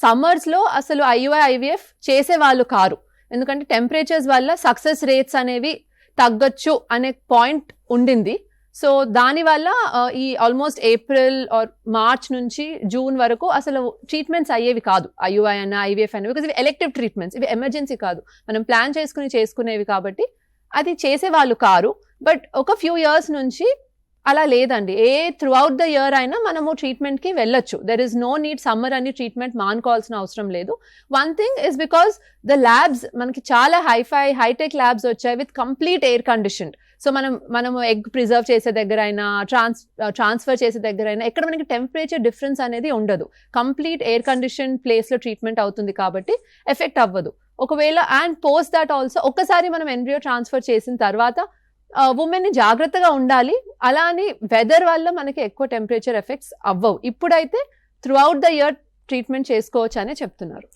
సమ్మర్స్లో అసలు IUI-IVF చేసేవాళ్ళు car, ఎందుకంటే టెంపరేచర్స్ వల్ల సక్సెస్ రేట్స్ అనేవి తగ్గొచ్చు అనే పాయింట్ ఉండింది. సో దానివల్ల ఈ ఆల్మోస్ట్ ఏప్రిల్ ఆర్ మార్చ్ నుంచి జూన్ వరకు అసలు ట్రీట్మెంట్స్ అయ్యేవి కాదు, IUI అన్న IVF అన్న, బికాజ్ ఇవి ఎలెక్టివ్ ట్రీట్మెంట్స్, ఇవి ఎమర్జెన్సీ కాదు, మనం ప్లాన్ చేసుకునేవి కాబట్టి అది చేసేవాళ్ళు కారు. బట్ ఒక ఫ్యూ ఇయర్స్ నుంచి అలా లేదండి, త్రూ అవుట్ ద ఇయర్ అయినా మనము ట్రీట్మెంట్కి వెళ్ళొచ్చు. There is no need summer అని ట్రీట్మెంట్ మానుకోవాల్సిన అవసరం లేదు. One thing is because the labs మనకి చాలా హైటెక్ ల్యాబ్స్ వచ్చాయి with complete air conditioned. So మనము ఎగ్ ప్రిజర్వ్ చేసే దగ్గర అయినా ట్రాన్స్ఫర్ చేసే దగ్గర అయినా ఎక్కడ మనకి టెంపరేచర్ డిఫరెన్స్ అనేది ఉండదు. కంప్లీట్ ఎయిర్ కండిషన్ ప్లేస్లో ట్రీట్మెంట్ అవుతుంది కాబట్టి ఎఫెక్ట్ అవ్వదు. ఒకవేళ అండ్ పోస్ట్ దాట్ ఆల్సో ఒక్కసారి మనం ఎంబ్రియో ట్రాన్స్ఫర్ చేసిన తర్వాత ఉమెన్ని జాగ్రత్తగా ఉండాలి. అలా అని వెదర్ వల్ల మనకి ఎక్కువ టెంపరేచర్ ఎఫెక్ట్స్ అవ్వవు. ఇప్పుడైతే through out the year treatment చేసుకోవచ్చు అనే చెప్తున్నారు.